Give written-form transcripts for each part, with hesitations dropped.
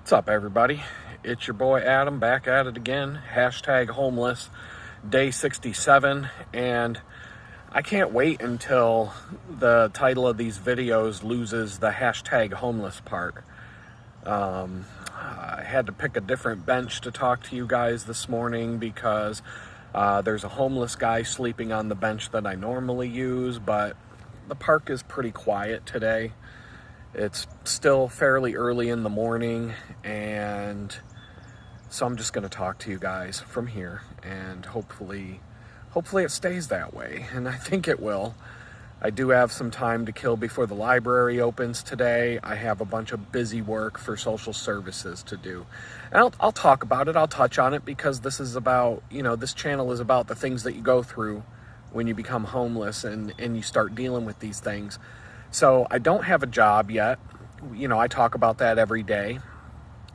What's up, everybody? It's your boy Adam back at it again. Hashtag homeless, day 67. And I can't wait until the title of these videos loses the hashtag homeless part. I had to pick a different bench to talk to you guys this morning because there's a homeless guy sleeping on the bench that I normally use, but the park is pretty quiet today. It's still fairly early in the morning, and so I'm just going to talk to you guys from here, and hopefully it stays that way, and I think it will. I do have some time to kill before the library opens today. I have a bunch of busy work for social services to do. And I'll talk about it, I'll touch on it, because this is about, this channel is about the things that you go through when you become homeless and you start dealing with these things. So I don't have a job yet. I talk about that every day.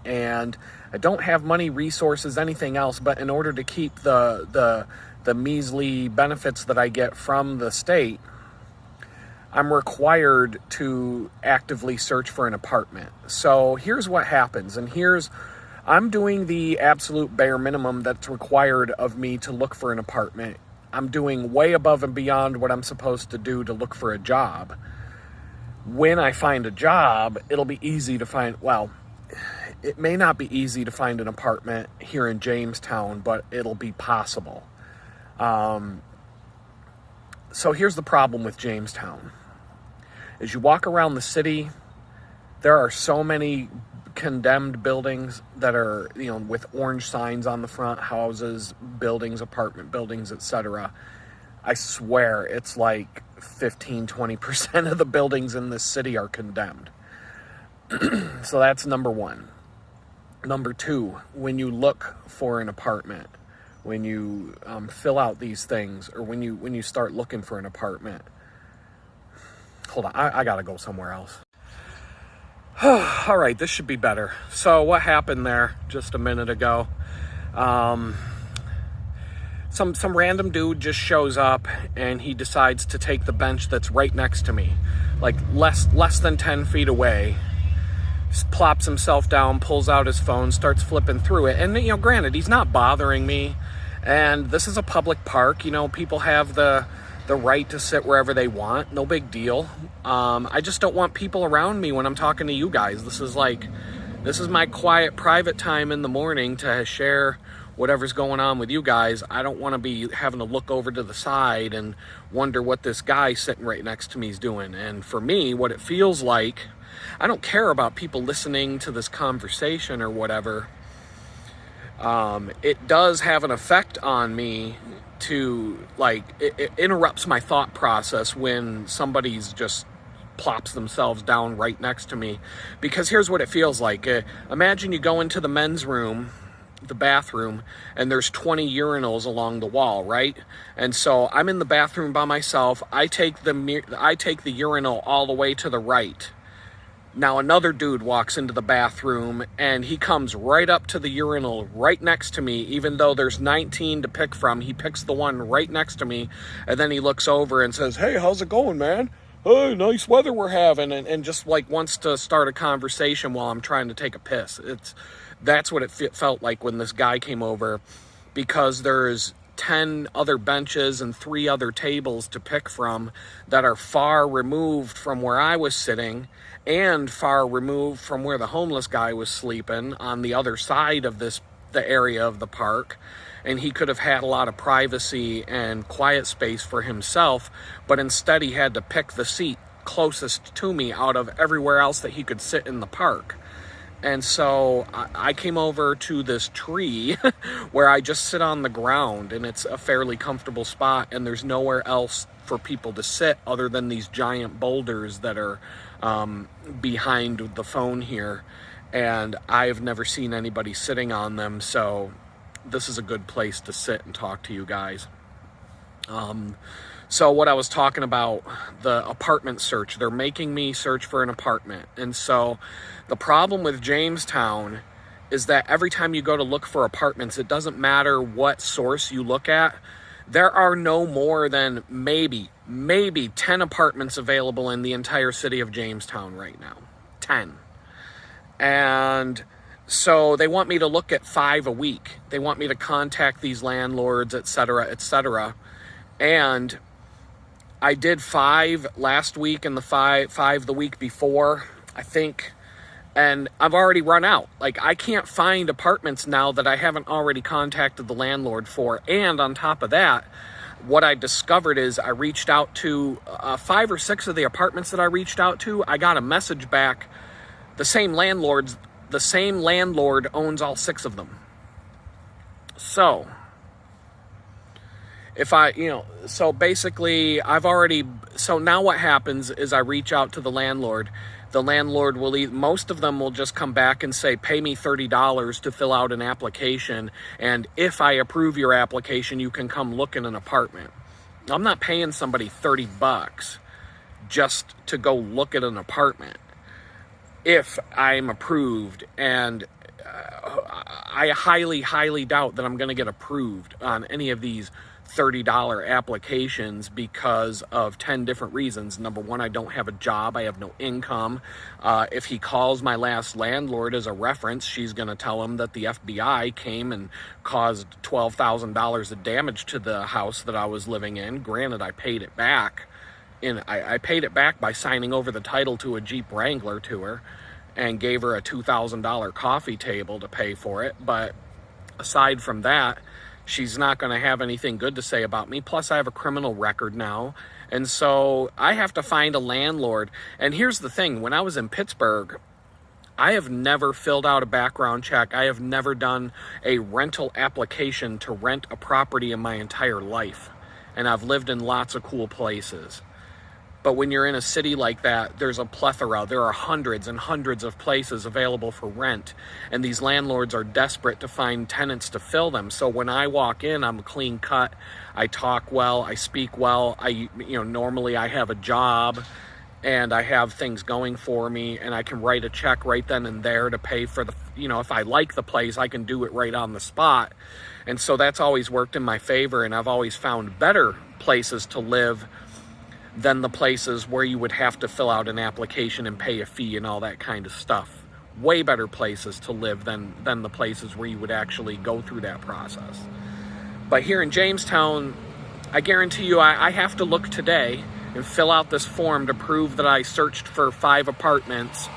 And I don't have money, resources, anything else, but in order to keep the measly benefits that I get from the state, I'm required to actively search for an apartment. So here's what happens, and I'm doing the absolute bare minimum that's required of me to look for an apartment. I'm doing way above and beyond what I'm supposed to do to look for a job. When I find a job, it'll be easy to find, it may not be easy to find an apartment here in Jamestown, but it'll be possible. So here's the problem with Jamestown. As you walk around the city, there are so many condemned buildings that are, with orange signs on the front, houses, buildings, apartment buildings, etc. I swear it's like 15-20% of the buildings in this city are condemned. So that's number one. Number two, when you look for an apartment, when you fill out these things, or when you start looking for an apartment, hold on, I gotta go somewhere else. All right, this should be better. So what happened there just a minute ago? Some random dude just shows up and he decides to take the bench that's right next to me, like less than 10 feet away. Just plops himself down, pulls out his phone, starts flipping through it. And, granted, he's not bothering me. And this is a public park. People have the right to sit wherever they want. No big deal. I just don't want people around me when I'm talking to you guys. This is my quiet, private time in the morning to share whatever's going on with you guys. I don't want to be having to look over to the side and wonder what this guy sitting right next to me is doing. And for me, what it feels like, I don't care about people listening to this conversation or whatever. It does have an effect on me to, it interrupts my thought process when somebody's just plops themselves down right next to me. Because here's what it feels like. Imagine you go into the men's room, the bathroom, and there's 20 urinals along the wall, right? And so I'm in the bathroom by myself. I take the urinal all the way to the right. Now another dude walks into the bathroom and he comes right up to the urinal right next to me, even though there's 19 to pick from. He picks the one right next to me, and then he looks over and says, "Hey, how's it going, man? Hey, nice weather we're having," and just wants to start a conversation while I'm trying to take a piss. That's what it felt like when this guy came over, because there's 10 other benches and 3 other tables to pick from that are far removed from where I was sitting and far removed from where the homeless guy was sleeping on the other side of the area of the park. And he could have had a lot of privacy and quiet space for himself, but instead he had to pick the seat closest to me out of everywhere else that he could sit in the park. And so I came over to this tree where I just sit on the ground, and it's a fairly comfortable spot, and there's nowhere else for people to sit other than these giant boulders that are behind the phone here. And I've never seen anybody sitting on them, so this is a good place to sit and talk to you guys. So what I was talking about, the apartment search, they're making me search for an apartment. And so the problem with Jamestown is that every time you go to look for apartments, it doesn't matter what source you look at, there are no more than maybe 10 apartments available in the entire city of Jamestown right now. 10. And So they want me to look at 5 a week. They want me to contact these landlords, etc., etc. And I did 5 last week and the five the week before, I think. And I've already run out. Like, I can't find apartments now that I haven't already contacted the landlord for. And on top of that, what I discovered is I reached out to 5 or 6 of the apartments that I reached out to. I got a message back. The same landlord owns all 6 of them. So so basically so now what happens is I reach out to the landlord. The landlord most of them will just come back and say, pay me $30 to fill out an application. And if I approve your application, you can come look in an apartment. I'm not paying somebody $30 just to go look at an apartment if I'm approved. And I highly, highly doubt that I'm going to get approved on any of these $30 applications because of 10 different reasons. Number one, I don't have a job. I have no income. If he calls my last landlord as a reference, she's going to tell him that the FBI came and caused $12,000 of damage to the house that I was living in. Granted, I paid it back. I paid it back by signing over the title to a Jeep Wrangler to her and gave her a $2,000 coffee table to pay for it. But aside from that, she's not going to have anything good to say about me. Plus, I have a criminal record now. And so I have to find a landlord. And here's the thing. When I was in Pittsburgh, I have never filled out a background check. I have never done a rental application to rent a property in my entire life. And I've lived in lots of cool places. But when you're in a city like that, there's a plethora. There are hundreds and hundreds of places available for rent. And these landlords are desperate to find tenants to fill them. So when I walk in, I'm clean cut. I talk well. I speak well. Normally I have a job and I have things going for me, and I can write a check right then and there to pay for if I like the place, I can do it right on the spot. And so that's always worked in my favor. And I've always found better places to live than the places where you would have to fill out an application and pay a fee and all that kind of stuff. Way better places to live than the places where you would actually go through that process. But here in Jamestown, I guarantee you I have to look today and fill out this form to prove that I searched for 5 apartments.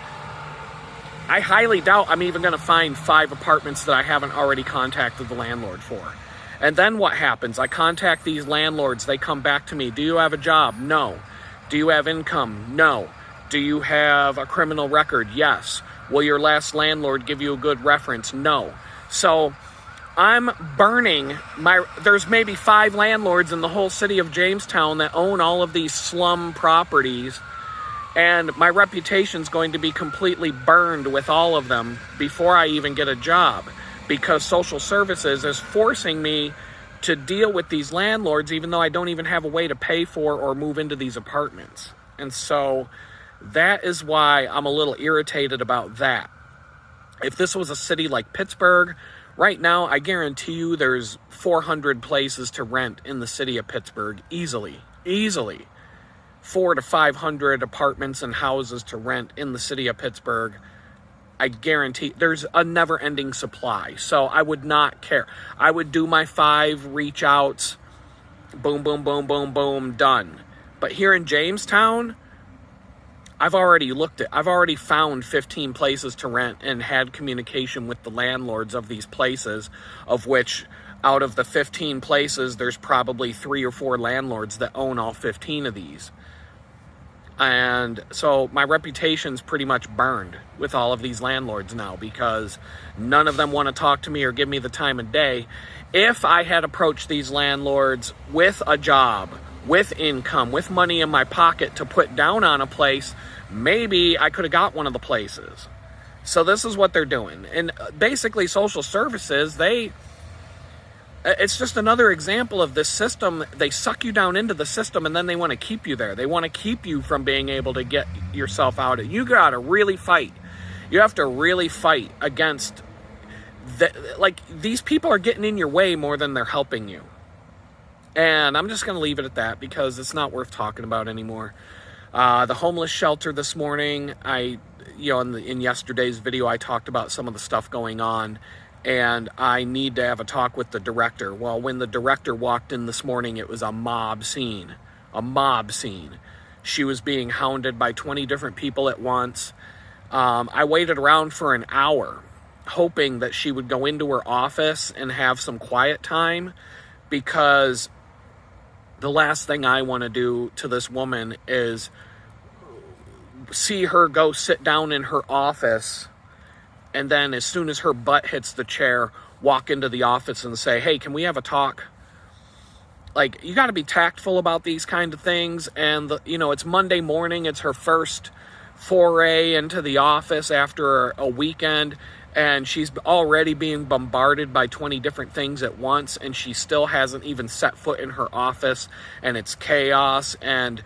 I highly doubt I'm even going to find 5 apartments that I haven't already contacted the landlord for. And then what happens? I contact these landlords. They come back to me. Do you have a job? No. Do you have income? No. Do you have a criminal record? Yes. Will your last landlord give you a good reference? No. So I'm burning there's maybe 5 landlords in the whole city of Jamestown that own all of these slum properties. And my reputation's going to be completely burned with all of them before I even get a job. Because social services is forcing me to deal with these landlords, even though I don't even have a way to pay for or move into these apartments. And so that is why I'm a little irritated about that. If this was a city like Pittsburgh, right now, I guarantee you there's 400 places to rent in the city of Pittsburgh. Easily. 400 to 500 apartments and houses to rent in the city of Pittsburgh. I guarantee there's a never-ending supply. So I would not care. I would do my 5 reach outs. Boom, boom, boom, boom, boom, done. But here in Jamestown, I've already found 15 places to rent and had communication with the landlords of these places, of which out of the 15 places, there's probably 3 or 4 landlords that own all 15 of these. And so my reputation's pretty much burned with all of these landlords now because none of them want to talk to me or give me the time of day. If I had approached these landlords with a job, with income, with money in my pocket to put down on a place, maybe I could have got one of the places. So this is what they're doing. And basically social services, it's just another example of this system. They suck you down into the system and then they want to keep you there. They want to keep you from being able to get yourself out of it. You got to really fight. You have to really fight against these people are getting in your way more than they're helping you. And I'm just going to leave it at that because it's not worth talking about anymore. The homeless shelter this morning, in yesterday's video, I talked about some of the stuff going on, and I need to have a talk with the director. Well, when the director walked in this morning, it was a mob scene. A mob scene. She was being hounded by 20 different people at once. I waited around for an hour, hoping that she would go into her office and have some quiet time, because the last thing I want to do to this woman is see her go sit down in her office, and then as soon as her butt hits the chair, walk into the office and say, hey, can we have a talk? Like, you got to be tactful about these kind of things. And it's Monday morning. It's her first foray into the office after a weekend, and she's already being bombarded by 20 different things at once, and she still hasn't even set foot in her office, and it's chaos. And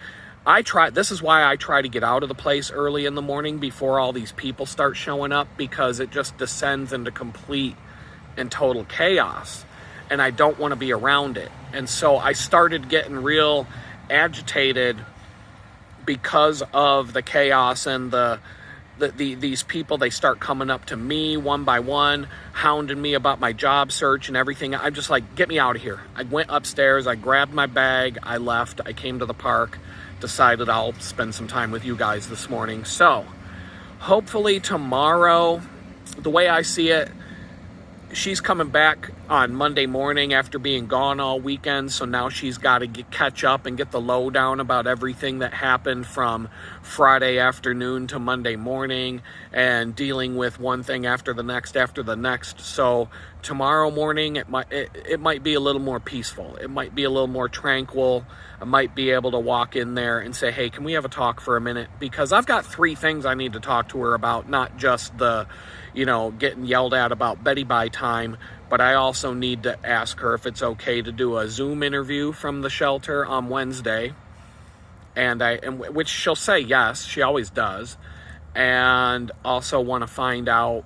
this is why I try to get out of the place early in the morning before all these people start showing up, because it just descends into complete and total chaos, and I don't want to be around it. And so I started getting real agitated because of the chaos, and these people, they start coming up to me one by one, hounding me about my job search and everything. I'm just like, get me out of here. I went upstairs, I grabbed my bag, I left, I came to the park, decided I'll spend some time with you guys this morning. So hopefully tomorrow, the way I see it, she's coming back on Monday morning after being gone all weekend, so now she's got to catch up and get the lowdown about everything that happened from Friday afternoon to Monday morning, and dealing with one thing after the next. So tomorrow morning it might be a little more peaceful. It might be a little more tranquil. I might be able to walk in there and say, hey, can we have a talk for a minute? Because I've got 3 things I need to talk to her about, not just the getting yelled at about Betty Bye time, but I also need to ask her if it's okay to do a Zoom interview from the shelter on Wednesday, and which she'll say yes, she always does. And also want to find out,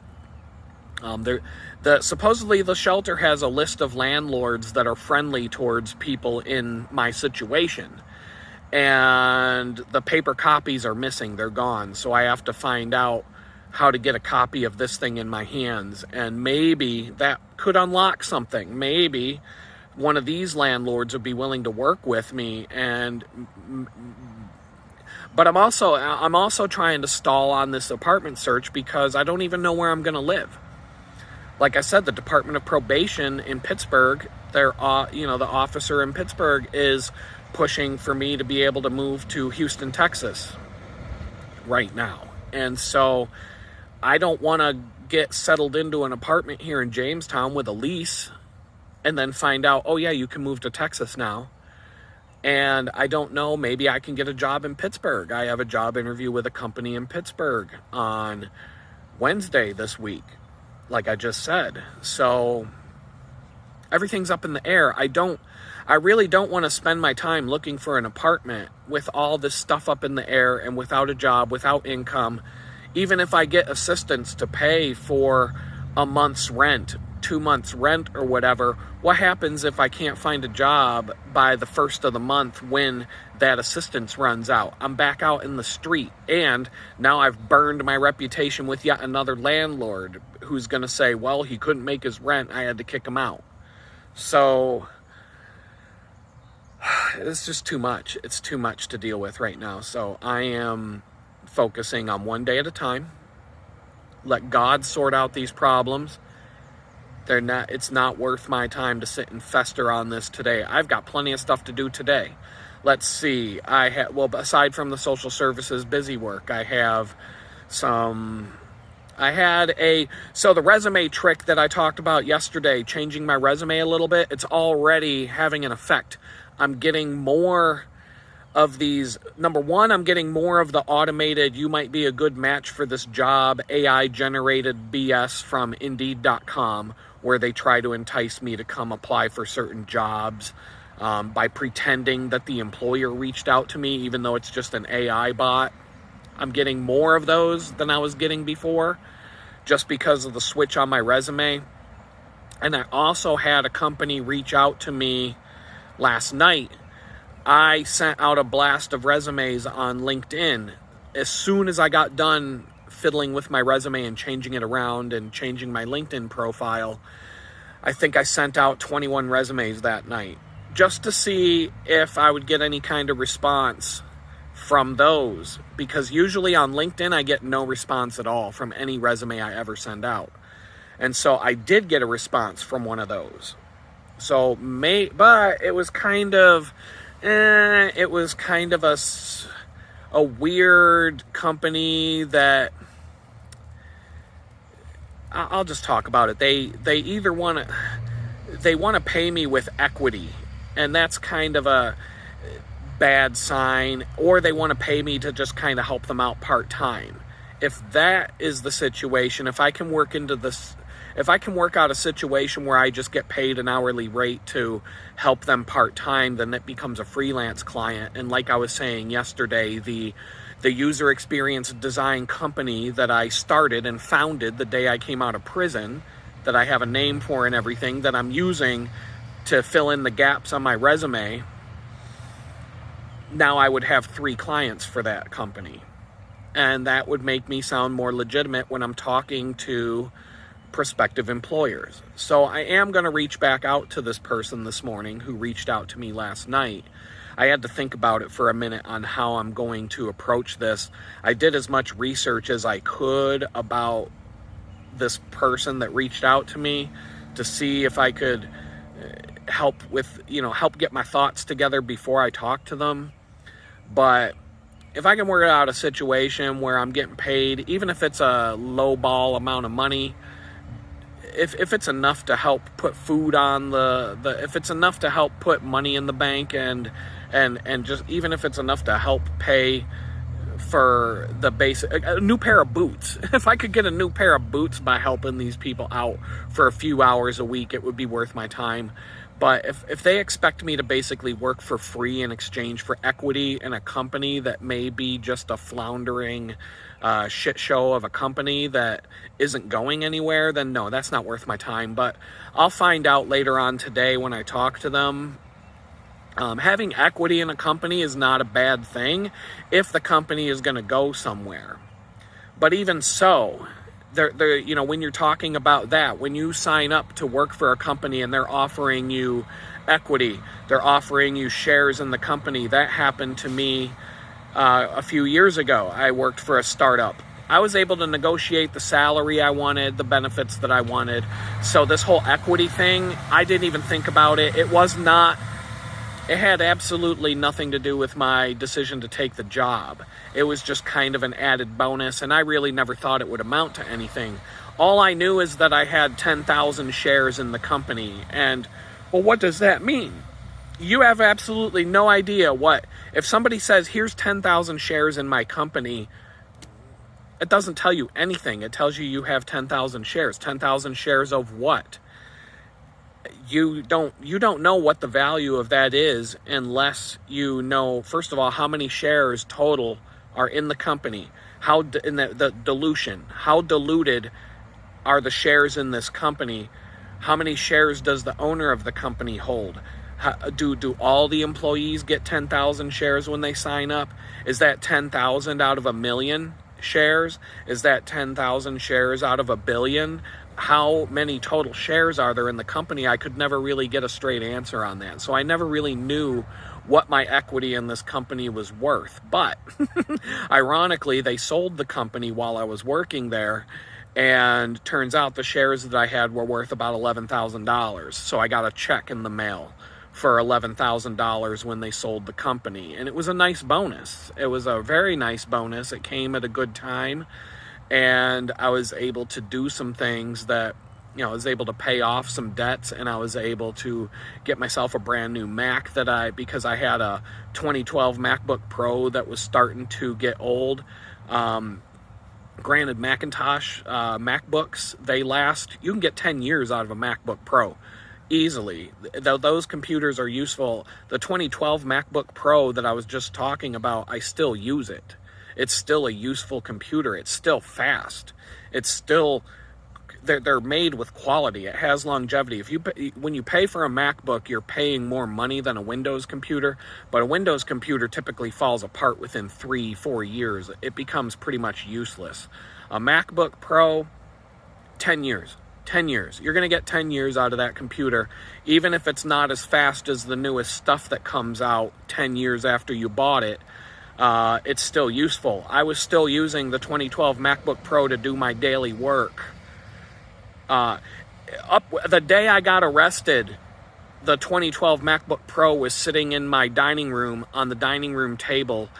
supposedly the shelter has a list of landlords that are friendly towards people in my situation, and the paper copies are missing, they're gone. So I have to find out how to get a copy of this thing in my hands, and maybe that could unlock something. Maybe one of these landlords would be willing to work with me, but I'm also trying to stall on this apartment search because I don't even know where I'm going to live. Like I said, the Department of Probation in Pittsburgh, the officer in Pittsburgh is pushing for me to be able to move to Houston, Texas right now. And so I don't want to get settled into an apartment here in Jamestown with a lease and then find out, oh yeah, you can move to Texas now. And I don't know, maybe I can get a job in Pittsburgh. I have a job interview with a company in Pittsburgh on Wednesday this week, like I just said. So everything's up in the air. I really don't want to spend my time looking for an apartment with all this stuff up in the air and without a job, without income. Even if I get assistance to pay for a month's rent, 2 months rent or whatever, what happens if I can't find a job by the first of the month when that assistance runs out? I'm back out in the street, and now I've burned my reputation with yet another landlord who's going to say, well, he couldn't make his rent, I had to kick him out. So it's just too much. It's too much to deal with right now. So I am focusing on one day at a time. Let God sort out these problems. It's not worth my time to sit and fester on this today. I've got plenty of stuff to do today. Let's see. Aside from the social services busy work, so the resume trick that I talked about yesterday, changing my resume a little bit, it's already having an effect. I'm getting more of these. Number one, I'm getting more of the automated, you might be a good match for this job, AI generated BS from Indeed.com, where they try to entice me to come apply for certain jobs by pretending that the employer reached out to me, even though it's just an AI bot. I'm getting more of those than I was getting before, just because of the switch on my resume. And I also had a company reach out to me last night. I sent out a blast of resumes on LinkedIn. As soon as I got done fiddling with my resume and changing it around and changing my LinkedIn profile, I think I sent out 21 resumes that night just to see if I would get any kind of response from those, because usually on LinkedIn I get no response at all from any resume I ever send out. And so I did get a response from one of those. So but it was kind of a weird company that I'll just talk about it. They either want to pay me with equity, and that's kind of a bad sign, or they want to pay me to just kind of help them out part-time. If that is the situation, if I can work out a situation where I just get paid an hourly rate to help them part-time, then it becomes a freelance client. And like I was saying yesterday, the user experience design company that I started and founded the day I came out of prison, that I have a name for and everything, that I'm using to fill in the gaps on my resume, now I would have 3 clients for that company. And that would make me sound more legitimate when I'm talking to prospective employers. So I am going to reach back out to this person this morning who reached out to me last night. I had to think about it for a minute on how I'm going to approach this. I did as much research as I could about this person that reached out to me to see if I could help get my thoughts together before I talk to them. But if I can work out a situation where I'm getting paid, even if it's a low ball amount of money, if it's enough to help put food on if it's enough to help put money in the bank and just even if it's enough to help pay for the basic, a new pair of boots. If I could get a new pair of boots by helping these people out for a few hours a week, it would be worth my time. But if they expect me to basically work for free in exchange for equity in a company that may be just a floundering shit show of a company that isn't going anywhere, then no, that's not worth my time. But I'll find out later on today when I talk to them. Having equity in a company is not a bad thing if the company is going to go somewhere. But even so, when you're talking about that, when you sign up to work for a company and they're offering you equity, they're offering you shares in the company. That happened to me a few years ago. I worked for a startup. I was able to negotiate the salary I wanted, the benefits that I wanted. So this whole equity thing, I didn't even think about it. It had absolutely nothing to do with my decision to take the job. It was just kind of an added bonus, and I really never thought it would amount to anything. All I knew is that I had 10,000 shares in the company, and, well, what does that mean? You have absolutely no idea if somebody says, here's 10,000 shares in my company, it doesn't tell you anything. It tells you have 10,000 shares. 10,000 shares of what? You don't know what the value of that is unless you know, first of all, how many shares total are in the company, in the dilution, how diluted are the shares in this company, how many shares does the owner of the company hold, do all the employees get 10,000 shares when they sign up? Is that 10,000 out of a million shares? Is that 10,000 shares out of a billion? How many total shares are there in the company? I could never really get a straight answer on that. So I never really knew what my equity in this company was worth. But ironically, they sold the company while I was working there, and turns out the shares that I had were worth about $11,000. So I got a check in the mail for $11,000 when they sold the company. And it was a nice bonus. It was a very nice bonus. It came at a good time. And I was able to do some things that, I was able to pay off some debts, and I was able to get myself a brand new Mac because I had a 2012 MacBook Pro that was starting to get old. Granted, Macintosh MacBooks, you can get 10 years out of a MacBook Pro easily. Those computers are useful. The 2012 MacBook Pro that I was just talking about, I still use it. It's still a useful computer. It's still fast. It's still they're made with quality. It has longevity. When you pay for a MacBook, you're paying more money than a Windows computer, but a Windows computer typically falls apart within 3-4 years. It becomes pretty much useless. A MacBook Pro, 10 years. 10 years. You're going to get 10 years out of that computer, even if it's not as fast as the newest stuff that comes out 10 years after you bought it. It's still useful. I was still using the 2012 MacBook Pro to do my daily work. The day I got arrested, the 2012 MacBook Pro was sitting in my dining room on the dining room table,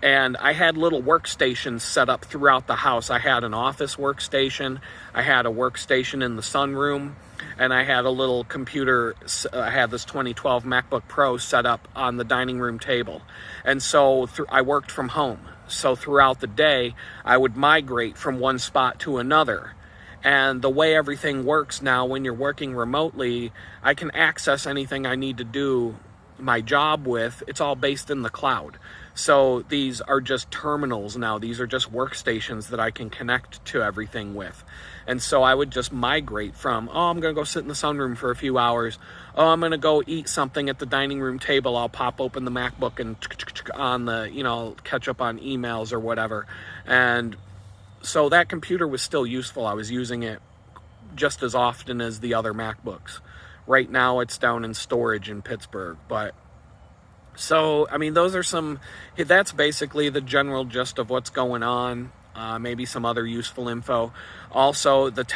and I had little workstations set up throughout the house. I had an office workstation, I had a workstation in the sunroom, and I had a little computer. I had this 2012 MacBook Pro set up on the dining room table. And so I worked from home. So throughout the day, I would migrate from one spot to another. And the way everything works now, when you're working remotely, I can access anything I need to do my job with. It's all based in the cloud. So these are just terminals now. These are just workstations that I can connect to everything with. And so I would just migrate from, I'm going to go sit in the sunroom for a few hours. I'm going to go eat something at the dining room table. I'll pop open the MacBook and on the, catch up on emails or whatever. And so that computer was still useful. I was using it just as often as the other MacBooks. Right now it's down in storage in Pittsburgh. But so, that's basically the general gist of what's going on. Maybe some other useful info. Also, the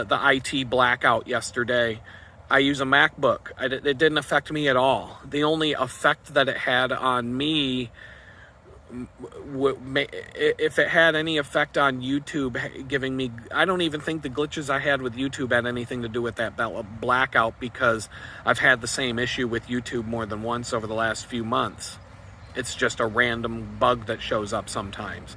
IT blackout yesterday. I use a MacBook. It didn't affect me at all. The only effect that it had on me, if it had any effect on YouTube, giving me, I don't even think the glitches I had with YouTube had anything to do with that blackout, because I've had the same issue with YouTube more than once over the last few months. It's just a random bug that shows up sometimes.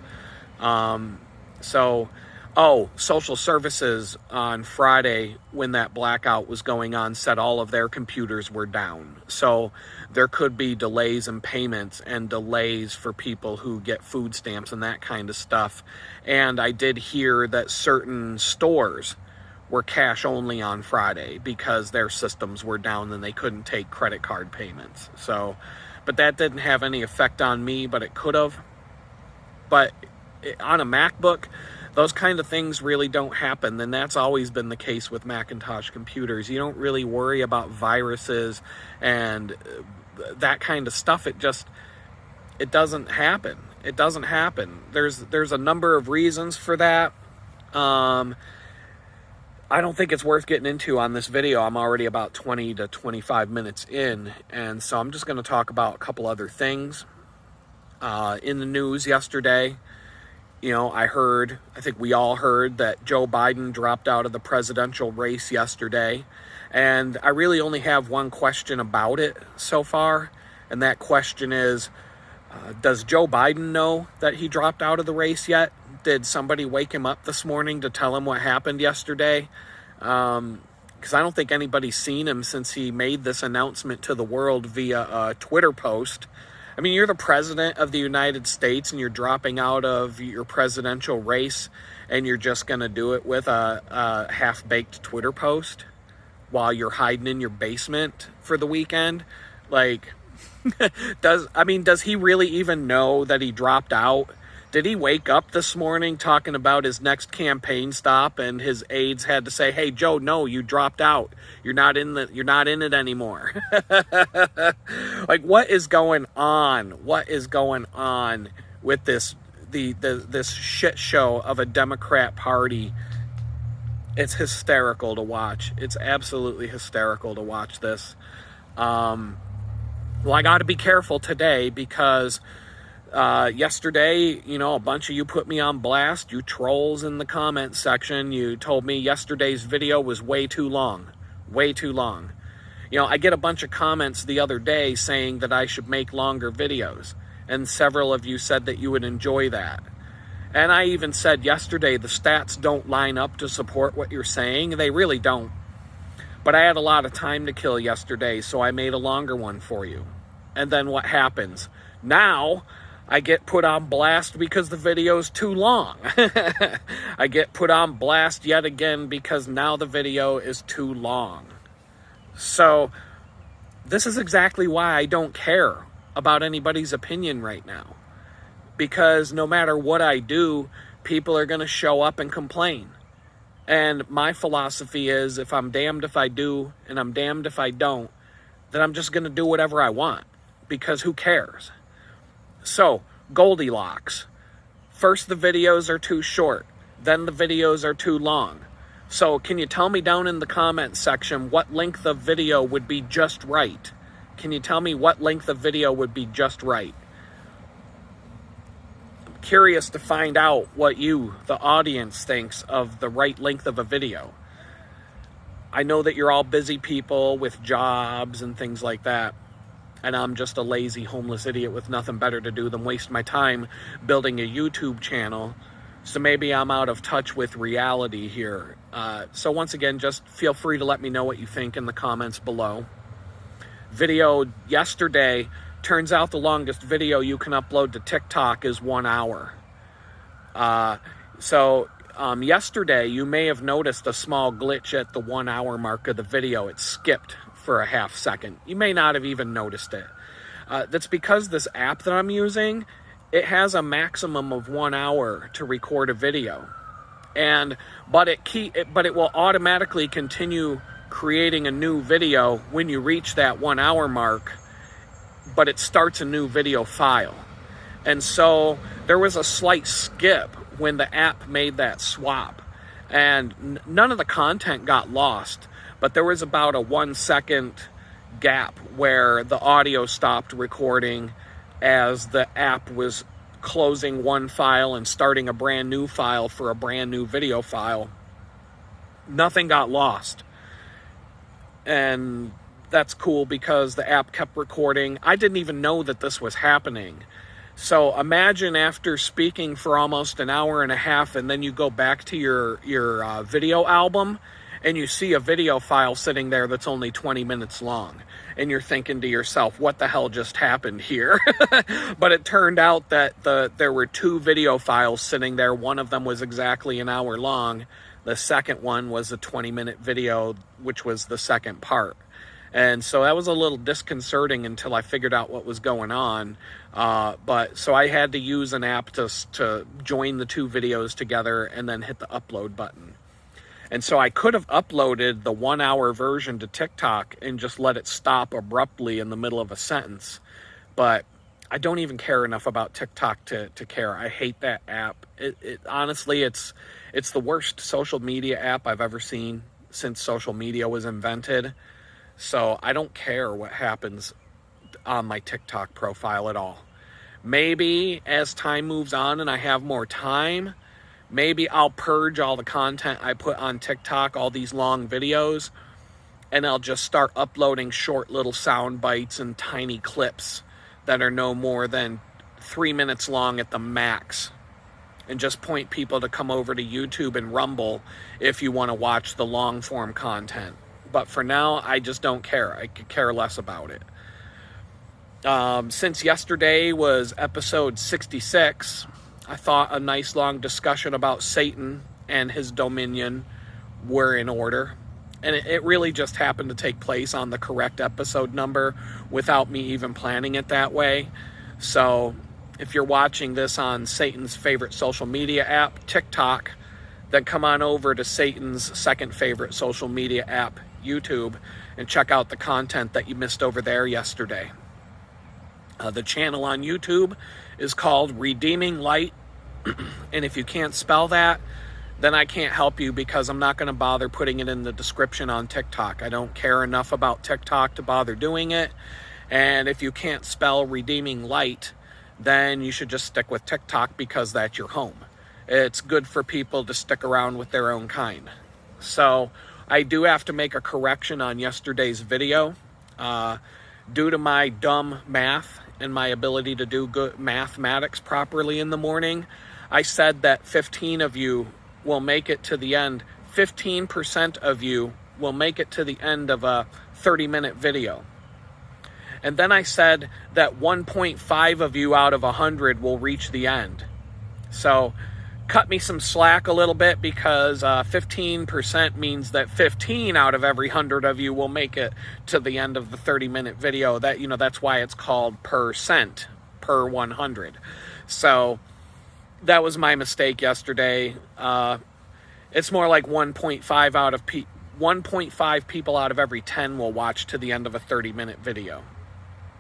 Social services on Friday, when that blackout was going on, said all of their computers were down. So there could be delays in payments and delays for people who get food stamps and that kind of stuff. And I did hear that certain stores were cash only on Friday because their systems were down and they couldn't take credit card payments. So, but that didn't have any effect on me, but it could have. But on a MacBook, those kind of things really don't happen. And that's always been the case with Macintosh computers. You don't really worry about viruses and that kind of stuff. It doesn't happen. It doesn't happen. There's a number of reasons for that. I don't think it's worth getting into on this video. I'm already about 20 to 25 minutes in. And so I'm just going to talk about a couple other things. In the news yesterday, I think we all heard that Joe Biden dropped out of the presidential race yesterday. And I really only have one question about it so far. And that question is, does Joe Biden know that he dropped out of the race yet? Did somebody wake him up this morning to tell him what happened yesterday? Because I don't think anybody's seen him since he made this announcement to the world via a Twitter post. I mean, you're the president of the United States and you're dropping out of your presidential race, and you're just going to do it with a half-baked Twitter post while you're hiding in your basement for the weekend? Like, does he really even know that he dropped out? Did he wake up this morning talking about his next campaign stop and his aides had to say, "Hey, Joe, no, you dropped out. You're not in it anymore." Like, what is going on? What is going on with this shit show of a Democrat Party? It's hysterical to watch. It's absolutely hysterical to watch this. Well, I got to be careful today because yesterday, a bunch of you put me on blast, you trolls in the comment section. You told me yesterday's video was way too long. Way too long. I get a bunch of comments the other day saying that I should make longer videos. And several of you said that you would enjoy that. And I even said yesterday, the stats don't line up to support what you're saying. They really don't. But I had a lot of time to kill yesterday, so I made a longer one for you. And then what happens? Now, I get put on blast because the video's too long. I get put on blast yet again because now the video is too long. So this is exactly why I don't care about anybody's opinion right now. Because no matter what I do, people are going to show up and complain. And my philosophy is, if I'm damned if I do and I'm damned if I don't, then I'm just going to do whatever I want. Because who cares? So, Goldilocks. First the videos are too short, then the videos are too long. So can you tell me down in the comments section what length of video would be just right? Can you tell me what length of video would be just right? I'm curious to find out what you, the audience, thinks of the right length of a video. I know that you're all busy people with jobs and things like that. And I'm just a lazy, homeless idiot with nothing better to do than waste my time building a YouTube channel. So maybe I'm out of touch with reality here. So once again, just feel free to let me know what you think in the comments below. Video yesterday, turns out the longest video you can upload to TikTok is 1 hour. Yesterday, you may have noticed a small glitch at the 1 hour mark of the video. It skipped for a half second. You may not have even noticed it. That's because this app that I'm using, it has a maximum of 1 hour to record a video. But it will automatically continue creating a new video when you reach that 1 hour mark, but it starts a new video file. And so there was a slight skip when the app made that swap. And none of the content got lost, but there was about a 1 second gap where the audio stopped recording as the app was closing one file and starting a brand new file for a brand new video file. Nothing got lost. And that's cool because the app kept recording. I didn't even know that this was happening. So imagine after speaking for almost an hour and a half, and then you go back to your video album and you see a video file sitting there that's only 20 minutes long. And you're thinking to yourself, what the hell just happened here? But it turned out that there were 2 video files sitting there. One of them was exactly an hour long. The second one was a 20-minute video, which was the second part. And so that was a little disconcerting until I figured out what was going on. So I had to use an app to join the 2 videos together and then hit the upload button. And so I could have uploaded the 1 hour version to TikTok and just let it stop abruptly in the middle of a sentence. But I don't even care enough about TikTok to care. I hate that app. Honestly, it's the worst social media app I've ever seen since social media was invented. So I don't care what happens on my TikTok profile at all. Maybe as time moves on and I have more time, maybe I'll purge all the content I put on TikTok, all these long videos, and I'll just start uploading short little sound bites and tiny clips that are no more than 3 minutes long at the max. And just point people to come over to YouTube and Rumble if you want to watch the long form content. But for now, I just don't care. I could care less about it. Since yesterday was episode 66, I thought a nice long discussion about Satan and his dominion were in order. And it really just happened to take place on the correct episode number without me even planning it that way. So if you're watching this on Satan's favorite social media app, TikTok, then come on over to Satan's second favorite social media app, YouTube, and check out the content that you missed over there yesterday. The channel on YouTube is called Redeeming Light. And if you can't spell that, then I can't help you because I'm not going to bother putting it in the description on TikTok. I don't care enough about TikTok to bother doing it. And if you can't spell Redeeming Light, then you should just stick with TikTok because that's your home. It's good for people to stick around with their own kind. So I do have to make a correction on yesterday's video. Due to my dumb math and my ability to do good mathematics properly in the morning, I said that 15 of you will make it to the end. 15% of you will make it to the end of a 30-minute video. And then I said that 1.5 of you out of 100 will reach the end. So cut me some slack a little bit, because 15% means that 15 out of every 100 of you will make it to the end of the 30-minute video. That, that's why it's called percent per 100. So that was my mistake yesterday. It's more like 1.5 people out of every 10 will watch to the end of a 30-minute video.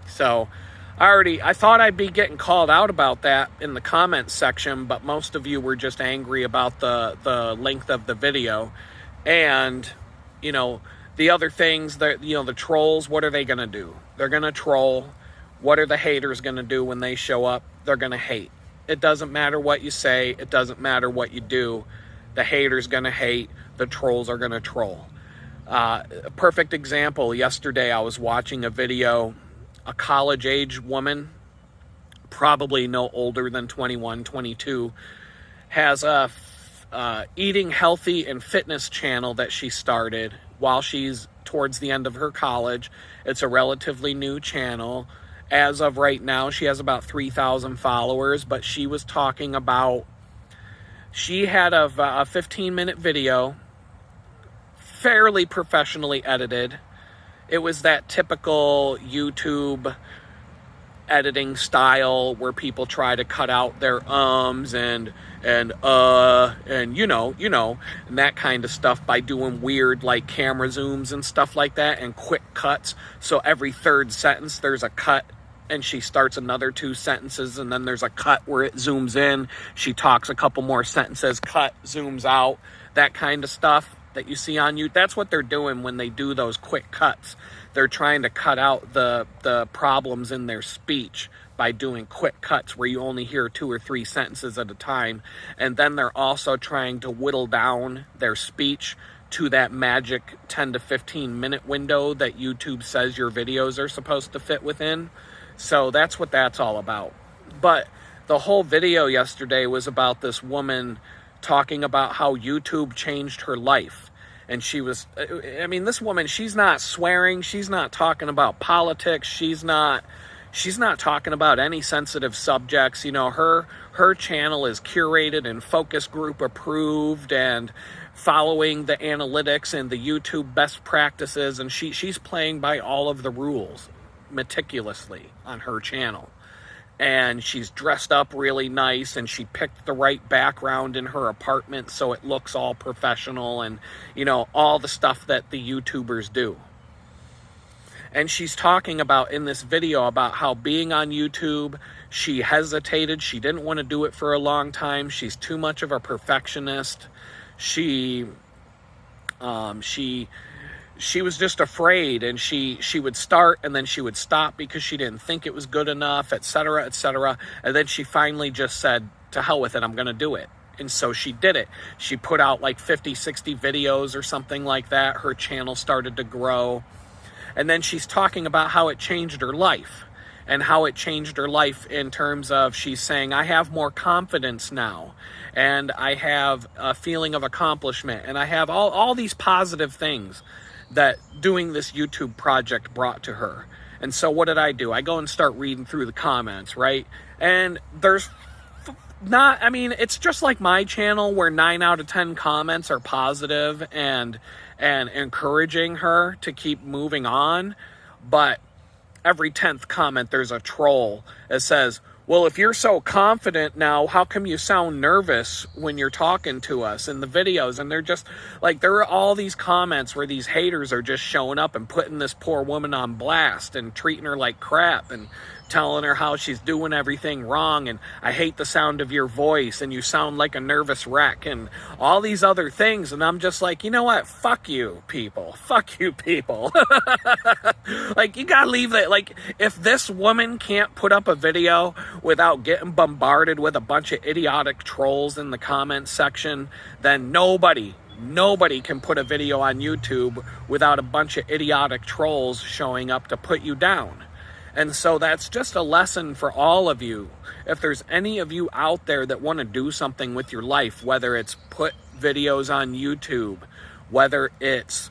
So I thought I'd be getting called out about that in the comments section, but most of you were just angry about the length of the video. And, the other things, the trolls, what are they going to do? They're going to troll. What are the haters going to do when they show up? They're going to hate. It doesn't matter what you say. It doesn't matter what you do. The haters going to hate. The trolls are going to troll. A perfect example, yesterday I was watching a video. A college-age woman, probably no older than 21, 22, has a eating healthy and fitness channel that she started while she's towards the end of her college. It's a relatively new channel. As of right now, she has about 3,000 followers, but she was talking about, she had a 15-minute video, fairly professionally edited. It was that typical YouTube editing style where people try to cut out their ums and and that kind of stuff by doing weird like camera zooms and stuff like that and quick cuts. So every third sentence there's a cut and she starts another 2 sentences and then there's a cut where it zooms in. She talks a couple more sentences, cut, zooms out, that kind of stuff that you see on YouTube. That's what they're doing when they do those quick cuts. They're trying to cut out the problems in their speech by doing quick cuts where you only hear 2 or 3 sentences at a time. And then they're also trying to whittle down their speech to that magic 10 to 15 minute window that YouTube says your videos are supposed to fit within. So that's what that's all about. But the whole video yesterday was about this woman talking about how YouTube changed her life. And she was, this woman, she's not swearing. She's not talking about politics. She's not talking about any sensitive subjects. Her channel is curated and focus group approved and following the analytics and the YouTube best practices. And she's playing by all of the rules meticulously on her channel. And she's dressed up really nice, and she picked the right background in her apartment so it looks all professional and, all the stuff that the YouTubers do. And she's talking about in this video about how being on YouTube, she hesitated. She didn't want to do it for a long time. She's too much of a perfectionist. She was just afraid, and she would start and then she would stop because she didn't think it was good enough, etc., etc. And then she finally just said, to hell with it, I'm going to do it. And so she did it. She put out like 50, 60 videos or something like that. Her channel started to grow. And then she's talking about how it changed her life and how it changed her life in terms of, she's saying, I have more confidence now, and I have a feeling of accomplishment, and I have all these positive things that doing this YouTube project brought to her. And so what did I do? I go and start reading through the comments, right? And there's it's just like my channel where 9 out of 10 comments are positive and encouraging her to keep moving on. But every 10th comment, there's a troll that says, well, if you're so confident now, how come you sound nervous when you're talking to us in the videos? And they're just like, there are all these comments where these haters are just showing up and putting this poor woman on blast and treating her like crap and telling her how she's doing everything wrong, and I hate the sound of your voice, and you sound like a nervous wreck, and all these other things. And I'm just like, you know what? Fuck you, people. Fuck you, people. Like, you gotta leave that. Like, if this woman can't put up a video without getting bombarded with a bunch of idiotic trolls in the comments section, then nobody can put a video on YouTube without a bunch of idiotic trolls showing up to put you down. And so that's just a lesson for all of you. If there's any of you out there that want to do something with your life, whether it's put videos on YouTube, whether it's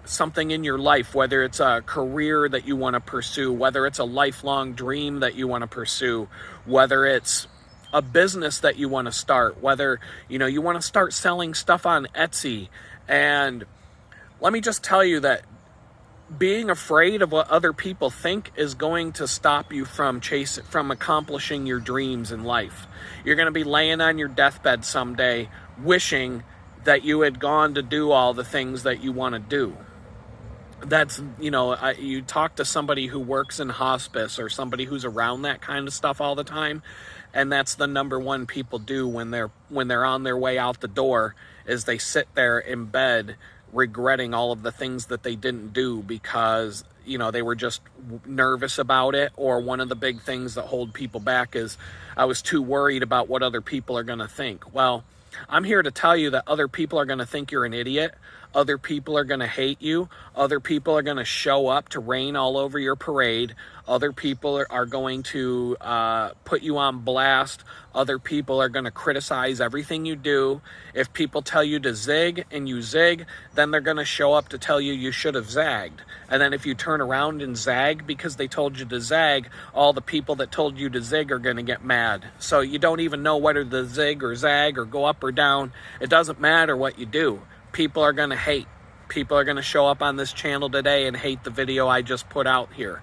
something in your life, whether it's a career that you want to pursue, whether it's a lifelong dream that you want to pursue, whether it's a business that you want to start, whether, you want to start selling stuff on Etsy. And let me just tell you that being afraid of what other people think is going to stop you from accomplishing your dreams in life. You're going to be laying on your deathbed someday wishing that you had gone to do all the things that you want to do. That's, you talk to somebody who works in hospice or somebody who's around that kind of stuff all the time, and that's the number one people do when they're on their way out the door, is they sit there in bed regretting all of the things that they didn't do because, they were just nervous about it. Or one of the big things that hold people back is, I was too worried about what other people are going to think. Well, I'm here to tell you that other people are going to think you're an idiot. Other people are going to hate you. Other people are going to show up to rain all over your parade. Other people are going to put you on blast. Other people are going to criticize everything you do. If people tell you to zig and you zig, then they're going to show up to tell you you should have zagged. And then if you turn around and zag because they told you to zag, all the people that told you to zig are going to get mad. So you don't even know whether to zig or zag or go up or down. It doesn't matter what you do. People are going to hate. People are going to show up on this channel today and hate the video I just put out here.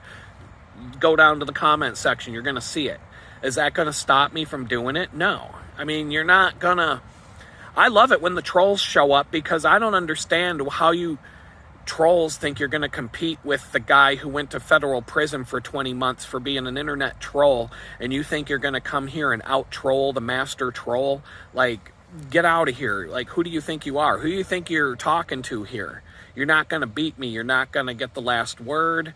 Go down to the comment section. You're going to see it. Is that going to stop me from doing it? No. I mean, you're not going to... I love it when the trolls show up because I don't understand how you trolls think you're going to compete with the guy who went to federal prison for 20 months for being an internet troll, and you think you're going to come here and out-troll the master troll? Like... Get out of here. Like, who do you think you are? Who do you think you're talking to here? You're not going to beat me. You're not going to get the last word.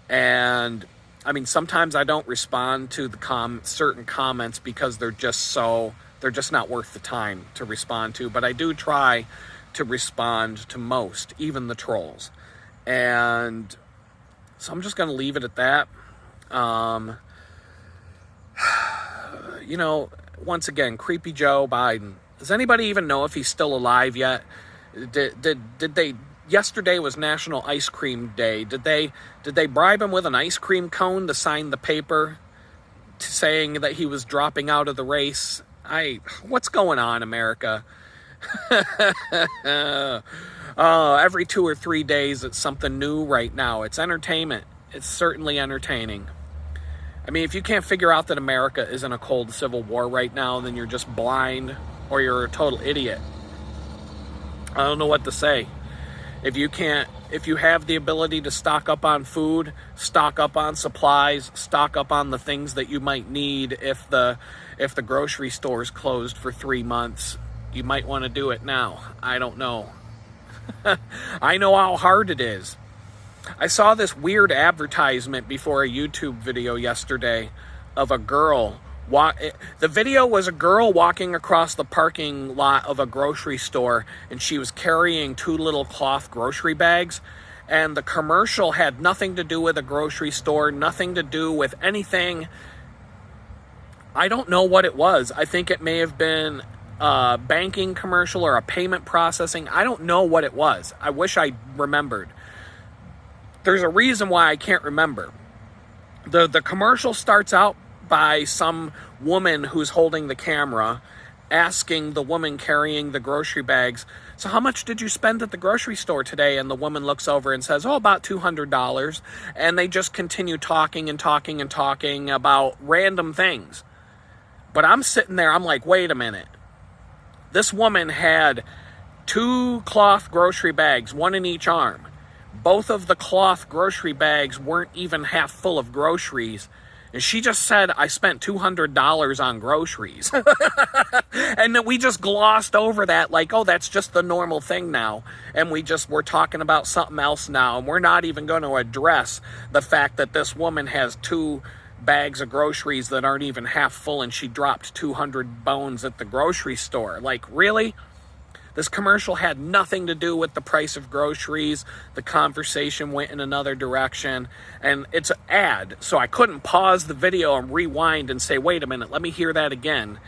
And, I mean, sometimes I don't respond to the certain comments because they're just not worth the time to respond to. But I do try to respond to most, even the trolls. And so I'm just going to leave it at that. Once again, Creepy Joe Biden. Does anybody even know if he's still alive yet? Did they? Yesterday was National Ice Cream Day. Did they bribe him with an ice cream cone to sign the paper saying that he was dropping out of the race? What's going on, America? Every 2 or 3 days, it's something new right now. It's entertainment. It's certainly entertaining. I mean, if you can't figure out that America is in a cold civil war right now, then you're just blind or you're a total idiot. I don't know what to say. If you have the ability to stock up on food, stock up on supplies, stock up on the things that you might need if the grocery store's closed for 3 months, you might want to do it now. I don't know. I know how hard it is. I saw this weird advertisement before a YouTube video yesterday of a girl. The video was a girl walking across the parking lot of a grocery store, and she was carrying 2 little cloth grocery bags. And the commercial had nothing to do with a grocery store, nothing to do with anything. I don't know what it was. I think it may have been a banking commercial or a payment processing. I don't know what it was. I wish I remembered. There's a reason why I can't remember. The commercial starts out by some woman who's holding the camera asking the woman carrying the grocery bags, so how much did you spend at the grocery store today? And the woman looks over and says, about $200. And they just continue talking and talking and talking about random things. But I'm sitting there, I'm like, wait a minute. This woman had 2 cloth grocery bags, 1 in each arm. Both of the cloth grocery bags weren't even half full of groceries. And she just said, I spent $200 on groceries. And then we just glossed over that like, oh, that's just the normal thing now. And we're talking about something else now. And we're not even going to address the fact that this woman has 2 bags of groceries that aren't even half full and she dropped 200 bones at the grocery store. Like, really? This commercial had nothing to do with the price of groceries. The conversation went in another direction. And it's an ad, so I couldn't pause the video and rewind and say, wait a minute, let me hear that again.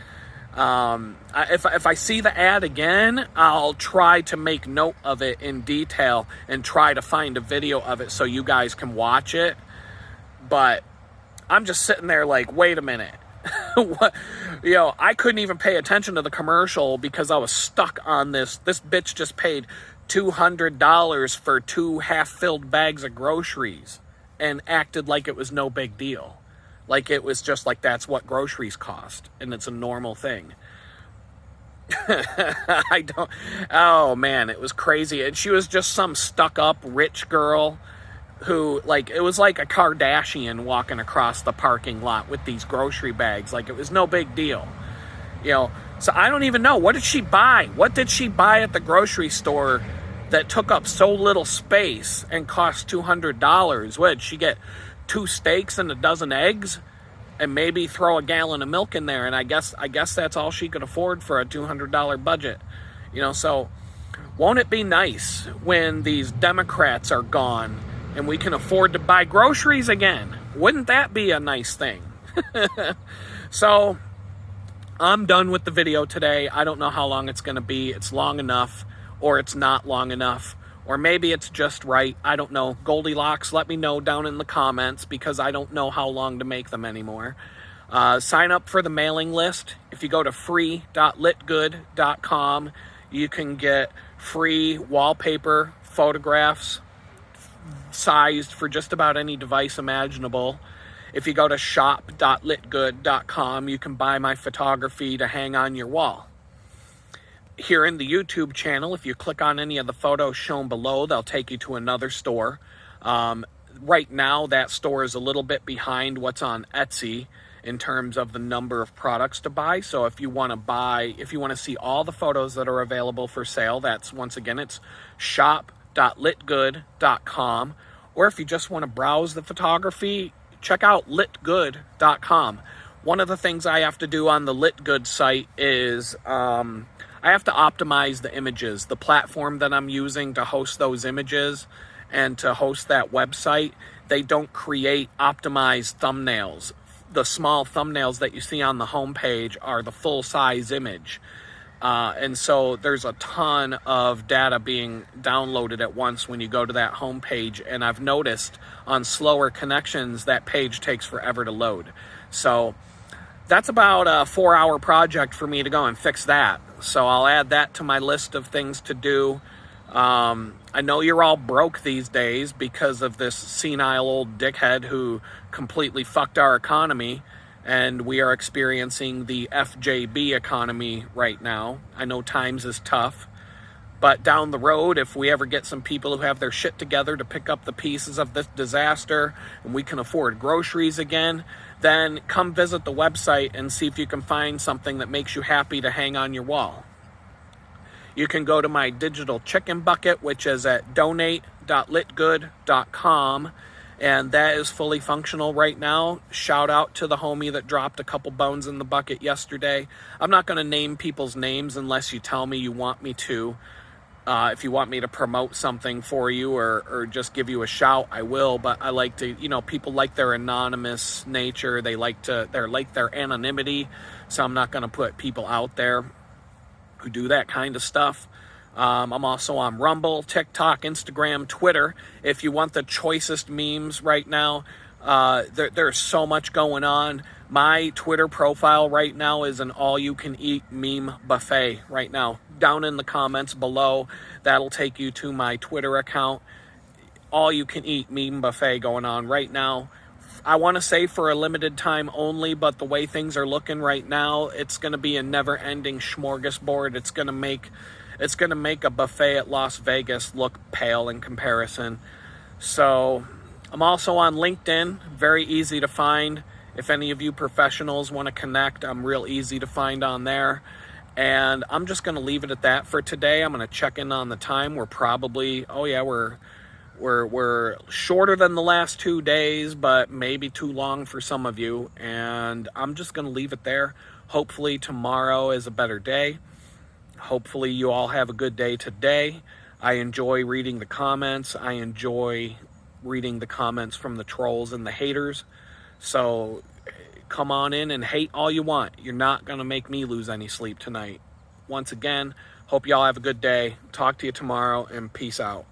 If I see the ad again, I'll try to make note of it in detail and try to find a video of it so you guys can watch it. But I'm just sitting there like, wait a minute. What? I couldn't even pay attention to the commercial because I was stuck on this. This bitch just paid $200 for 2 half-filled bags of groceries and acted like it was no big deal. Like it was just like that's what groceries cost and it's a normal thing. Oh man, it was crazy. And she was just some stuck-up rich girl who, like, it was like a Kardashian walking across the parking lot with these grocery bags. Like it was no big deal. So I don't even know. What did she buy? What did she buy at the grocery store that took up so little space and cost $200? What did she get? 2 steaks and a dozen eggs and maybe throw a gallon of milk in there, and I guess that's all she could afford for a $200 budget. So won't it be nice when these Democrats are gone and we can afford to buy groceries again? Wouldn't that be a nice thing? So I'm done with the video today. I don't know how long it's going to be. It's long enough, or it's not long enough. Or maybe it's just right. I don't know. Goldilocks, let me know down in the comments because I don't know how long to make them anymore. Sign up for the mailing list. If you go to free.litgood.com, you can get free wallpaper photographs sized for just about any device imaginable. If you go to shop.litgood.com, you can buy my photography to hang on your wall. Here in the YouTube channel, if you click on any of the photos shown below, they'll take you to another store. Right now, that store is a little bit behind what's on Etsy in terms of the number of products to buy. So if you want to see all the photos that are available for sale, that's, once again, it's shop.litgood.com. Or if you just want to browse the photography, check out litgood.com. One of the things I have to do on the Litgood site is I have to optimize the images. The platform that I'm using to host those images and to host that website, they don't create optimized thumbnails. The small thumbnails that you see on the homepage are the full-size image. And so there's a ton of data being downloaded at once when you go to that homepage. And I've noticed on slower connections, that page takes forever to load. So that's about a 4-hour project for me to go and fix that. So I'll add that to my list of things to do. I know you're all broke these days because of this senile old dickhead who completely fucked our economy, and we are experiencing the FJB economy right now. I know times is tough, but down the road, if we ever get some people who have their shit together to pick up the pieces of this disaster and we can afford groceries again, then come visit the website and see if you can find something that makes you happy to hang on your wall. You can go to my digital chicken bucket, which is at donate.litgood.com, and that is fully functional right now. Shout out to the homie that dropped a couple bones in the bucket yesterday. I'm not going to name people's names unless you tell me you want me to. If you want me to promote something for you or just give you a shout, I will. But I like to, people like their anonymous nature. They like their anonymity. So I'm not going to put people out there who do that kind of stuff. I'm also on Rumble, TikTok, Instagram, Twitter. If you want the choicest memes right now, there's so much going on. My Twitter profile right now is an all-you-can-eat meme buffet right now. Down in the comments below, that'll take you to my Twitter account. All-you-can-eat meme buffet going on right now. I want to say for a limited time only, but the way things are looking right now, it's going to be a never-ending smorgasbord. It's going to make a buffet at Las Vegas look pale in comparison. So I'm also on LinkedIn, very easy to find. If any of you professionals want to connect, I'm real easy to find on there. And I'm just going to leave it at that for today. I'm going to check in on the time. We're probably, we're shorter than the last 2 days, but maybe too long for some of you. And I'm just going to leave it there. Hopefully tomorrow is a better day. Hopefully you all have a good day today. I enjoy reading the comments. I enjoy reading the comments from the trolls and the haters. So Come on in and hate all you want. You're not going to make me lose any sleep tonight. Once again, hope y'all have a good day. Talk to you tomorrow, and peace out.